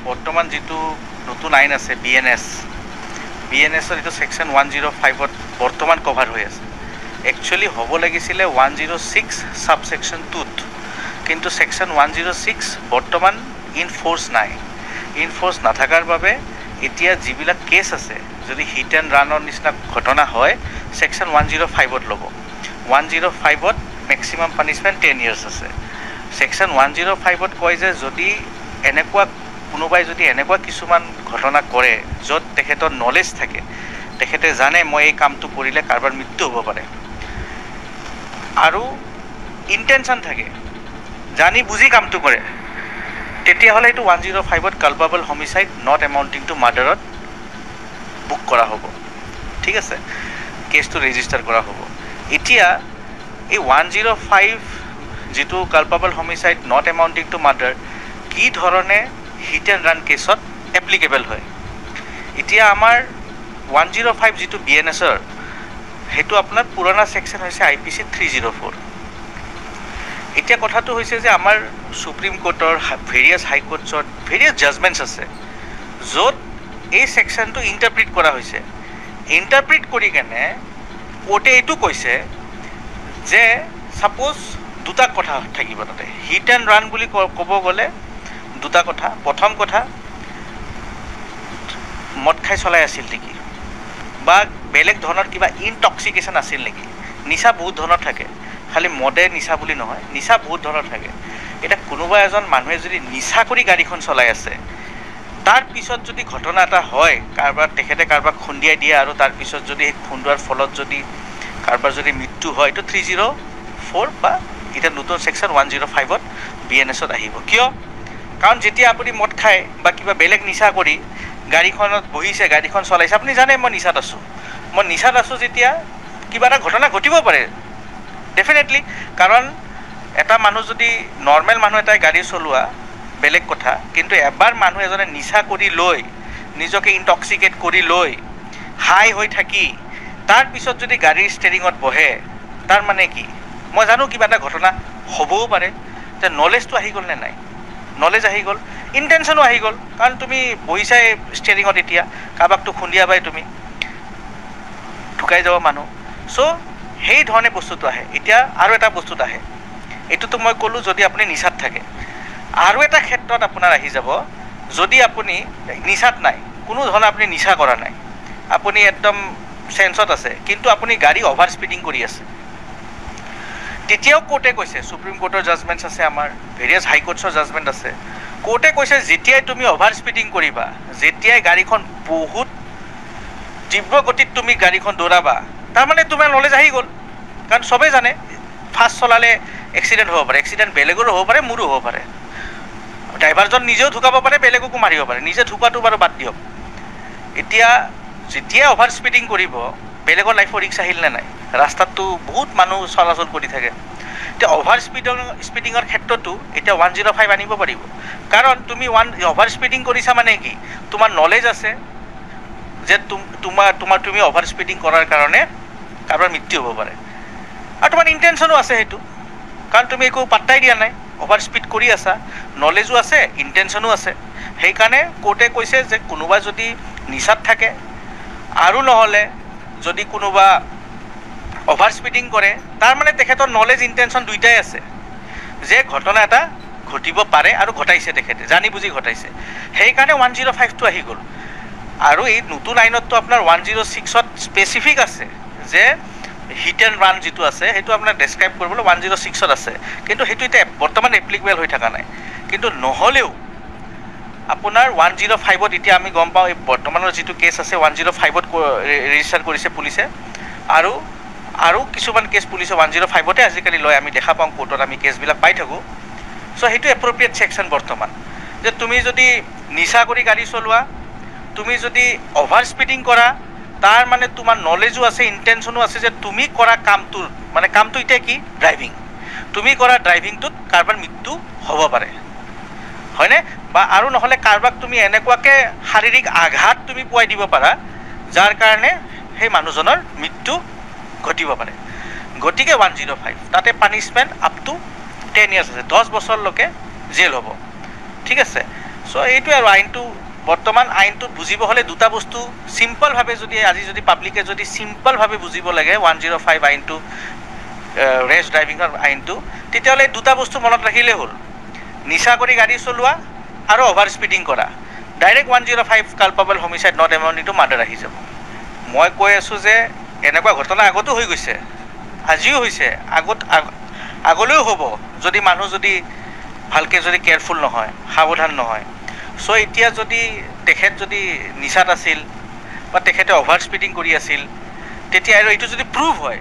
বৰ্তমান যিটো নতুন আইন আছে বিএনএছৰ এইটো ছেকশ্যন 105ত বৰ্তমান কভাৰ হৈ আছে। একচুৱেলি হ'ব লাগিছিলে 106 ছাবছেকশ্যন 2ত, কিন্তু ছেকশ্যন 106 বৰ্তমান ইনফ'ৰ্চ নাই। ইনফ'ৰ্চ নাথাকাৰ বাবে এতিয়া যিবিলাক কেছ আছে, যদি হিট এণ্ড ৰানৰ নিচিনা ঘটনা হয়, ছেকশ্যন 105ত ল'ব। 105ত মেক্সিমাম পানিছমেণ্ট 10 years আছে। ছেকশ্যন 105ত কয় যে যদি কোনোবাই যদি এনেকুৱা কিছুমান ঘটনা কৰে য'ত তেখেতৰ নলেজ থাকে, তেখেতে জানে মই এই কামটো কৰিলে কাৰোবাৰ মৃত্যু হ'ব পাৰে, আৰু ইণ্টেনশ্যন থাকে, জানি বুজি কামটো কৰে, তেতিয়াহ'লে এইটো 105ত কালপাবল হোমিচাইড নট এমাউণ্টিং টু মাৰ্ডাৰত বুক কৰা হ'ব। ঠিক আছে, কেছটো ৰেজিষ্টাৰ কৰা হ'ব। এতিয়া এই 105 যিটো কালপাবল হোমিচাইড নট এমাউণ্টিং টু মাৰ্ডাৰ কি ধৰণে হিট এণ্ড ৰান কেছত এপ্লিকেবল হয়। এতিয়া আমাৰ 105 যিটো বিএনএছৰ, সেইটো আপোনাৰ পুৰণা ছেকশ্যন হৈছে IPC 304। এতিয়া কথাটো হৈছে যে আমাৰ সুপ্ৰিম কোৰ্টৰ ভেৰিয়াছ হাইকোৰ্টছৰ ভেৰিয়াছ জাজমেণ্টছ আছে য'ত এই ছেকশ্যনটো ইণ্টাৰপ্ৰিট কৰা হৈছে। ইণ্টাৰপ্ৰিট কৰি কেনে কোৰ্টে এইটো কৈছে যে ছাপ'জ দুটা কথা থাকিব তাতে। হিট এণ্ড ৰান বুলি ক'ব গ'লে দুটা কথা। প্ৰথম কথা, মদ খাই চলাই আছিল নেকি, বা বেলেগ ধৰণৰ কিবা ইনটক্সিকেশ্যন আছিল নেকি। নিচা বহুত ধৰণৰ থাকে, খালি মদে নিচা বুলি নহয়, নিচা বহুত ধৰণৰ থাকে। এতিয়া কোনোবা এজন মানুহে যদি নিচা কৰি গাড়ীখন চলাই আছে, তাৰ পিছত যদি ঘটনা এটা হয়, তেখেতে কাৰোবাক খুন্দিয়াই দিয়ে, আৰু তাৰপিছত যদি সেই খুন্দোৱাৰ ফলত যদি কাৰোবাৰ যদি মৃত্যু হয়, এইটো 304 বা এতিয়া নতুন ছেকশ্যন 105ত বিএনএছত আহিব। কিয়? কাৰণ যেতিয়া আপুনি মদ খায় বা কিবা বেলেগ নিচা কৰি গাড়ীখনত বহিছে, গাড়ীখন চলাইছে, আপুনি জানে মই নিচাত আছোঁ যেতিয়া কিবা এটা ঘটনা ঘটিব পাৰে ডেফিনেটলি। কাৰণ এটা মানুহ যদি নৰ্মেল মানুহ এটাই গাড়ী চলোৱা বেলেগ কথা, কিন্তু এবাৰ মানুহ এজনে নিচা কৰি লৈ, নিজকে ইনটক্সিকেট কৰি লৈ, হাই হৈ থাকি তাৰপিছত যদি গাড়ীৰ ষ্টেৰিঙত বহে, তাৰ মানে কি? মই জানো কিবা এটা ঘটনা হ'বও পাৰে। যে নলেজটো আহি গ'ল নে নাই? নলেজ আহি গ'ল, ইণ্টেনশ্যনো আহি গ'ল। কাৰণ তুমি বহিছাই ষ্টেৰিঙত, এতিয়া কাৰোবাকটো খুন্দিয়াবাই, তুমি ঢুকাই যাব মানুহ। চ' সেই ধৰণে বস্তুটো আহে। এতিয়া আৰু এটা বস্তুত আহে, এইটোতো মই ক'লোঁ যদি আপুনি নিচাত থাকে। আৰু এটা ক্ষেত্ৰত আপোনাৰ আহি যাব, যদি আপুনি নিচাত নাই, কোনো ধৰণৰ আপুনি নিচা কৰা নাই, আপুনি একদম চেন্সত আছে, কিন্তু আপুনি গাড়ী অভাৰ স্পীডিং কৰি আছে, তেতিয়াও কোৰ্টে কৈছে, সুপ্ৰিম কোৰ্টৰ জাজমেণ্টছ আছে, আমাৰ ভেৰিয়াছ হাইকোৰ্টছৰ জাজমেণ্ট আছে, কোৰ্টে কৈছে যেতিয়াই তুমি অভাৰ স্পীডিং কৰিবা, যেতিয়াই গাড়ীখন বহুত তীব্ৰ গতিত তুমি গাড়ীখন দৌৰাবা, তাৰমানে তোমাৰ নলেজ আহি গ'ল। কাৰণ চবেই জানে ফাষ্ট চলালে এক্সিডেণ্ট হ'ব পাৰে, এক্সিডেণ্ট বেলেগৰো হ'ব পাৰে, মোৰো হ'ব পাৰে, ড্ৰাইভাৰজন নিজেও ঢুকাব পাৰে, বেলেগকো মাৰিব পাৰে, নিজে ঢুকাটো বাৰু বাদ দিয়ক। এতিয়া যেতিয়াই অভাৰ স্পীডিং কৰিব, বেলেগৰ লাইফৰ ৰিক্স আহিল নে নাই? ৰাস্তাততো বহুত মানুহ চলাচল কৰি থাকে। এতিয়া অভাৰ স্পীডিঙৰ ক্ষেত্ৰতো এতিয়া 105 আনিব পাৰিব। কাৰণ তুমি অভাৰ স্পীডিং কৰিছা মানে কি? তোমাৰ নলেজ আছে যে তুমি অভাৰ স্পীডিং কৰাৰ কাৰণে কাৰোবাৰ মৃত্যু হ'ব পাৰে, আৰু তোমাৰ ইণ্টেনশ্যনো আছে সেইটো, কাৰণ তুমি একো পাত্তাই দিয়া নাই, অভাৰ স্পীড কৰি আছা, নলেজো আছে, ইণ্টেনশ্যনো আছে। সেইকাৰণে কোৰ্টে কৈছে যে কোনোবা যদি নিচাত থাকে, আৰু নহ'লে যদি কোনোবা অভাৰ স্পীডিং কৰে, তাৰমানে তেখেতৰ নলেজ ইণ্টেনশ্যন দুইটাই আছে যে ঘটনা এটা ঘটিব পাৰে, আৰু ঘটাইছে, তেখেতে জানি বুজি ঘটাইছে। সেইকাৰণে 105টো আহি গ'ল। আৰু এই নতুন আইনততো আপোনাৰ 106ত স্পেচিফিক আছে যে হিট এণ্ড ৰান যিটো আছে, সেইটো আপোনাৰ ডেছক্ৰাইব কৰিবলৈ 106ত আছে, কিন্তু সেইটো এতিয়া বৰ্তমান এপ্লিকেবল হৈ থকা নাই। কিন্তু নহ'লেও আপোনাৰ 105ত এতিয়া আমি গম পাওঁ, এই বৰ্তমানৰ যিটো কেছ আছে 105ত ৰেজিষ্টাৰ কৰিছে পুলিচে, আৰু কিছুমান কেছ পুলিচে 105তে আজিকালি লয়, আমি দেখা পাওঁ কোৰ্টত, আমি কেছবিলাক পাই থাকোঁ। চ' সেইটো এপ্ৰপ্ৰিয়েট ছেকশ্যন বৰ্তমান, যে তুমি যদি নিচা কৰি গাড়ী চলোৱা, তুমি যদি অভাৰ স্পীডিং কৰা, তাৰ মানে তোমাৰ নলেজো আছে, ইণ্টেনশ্যনো আছে যে তুমি কৰা কামটোৰ মানে কামটো এতিয়া কি? ড্ৰাইভিং। তুমি কৰা ড্ৰাইভিংটোত কাৰোবাৰ মৃত্যু হ'ব পাৰে, হয়নে? বা আৰু নহ'লে কাৰোবাক তুমি এনেকুৱাকৈ শাৰীৰিক আঘাত তুমি পুৱাই দিব পাৰা, যাৰ কাৰণে সেই মানুহজনৰ মৃত্যু ঘটিব পাৰে। গতিকে 105 তাতে পানিছমেণ্ট আপ টু 10 years আছে, 10 বছৰলৈকে জেল হ'ব। ঠিক আছে। চ' এইটোৱে আৰু আইনটো বৰ্তমান আইনটোত বুজিব হ'লে দুটা বস্তু চিম্পলভাৱে যদি পাব্লিকে যদি চিম্পলভাৱে বুজিব লাগে 105 আইনটো, ৰেছ ড্ৰাইভিঙৰ আইনটো, তেতিয়াহ'লে দুটা বস্তু মনত ৰাখিলেই হ'ল, নিচা কৰি গাড়ী চলোৱা আৰু অভাৰ স্পীডিং কৰা। Direct 105 কালপাবল homicide not এমাউণ্টিং two murder আহি যাব। মই কৈ আছোঁ যে এনেকুৱা ঘটনা আগতো হৈ গৈছে, আজিও হৈছে, আগলৈও হ'ব, যদি মানুহ যদি ভালকৈ যদি কেয়াৰফুল নহয়, সাৱধান নহয়। চ' এতিয়া যদি তেখেত যদি নিচাত আছিল বা তেখেতে অভাৰ স্পীডিং কৰি আছিল, তেতিয়া আৰু এইটো যদি প্ৰুভ হয়,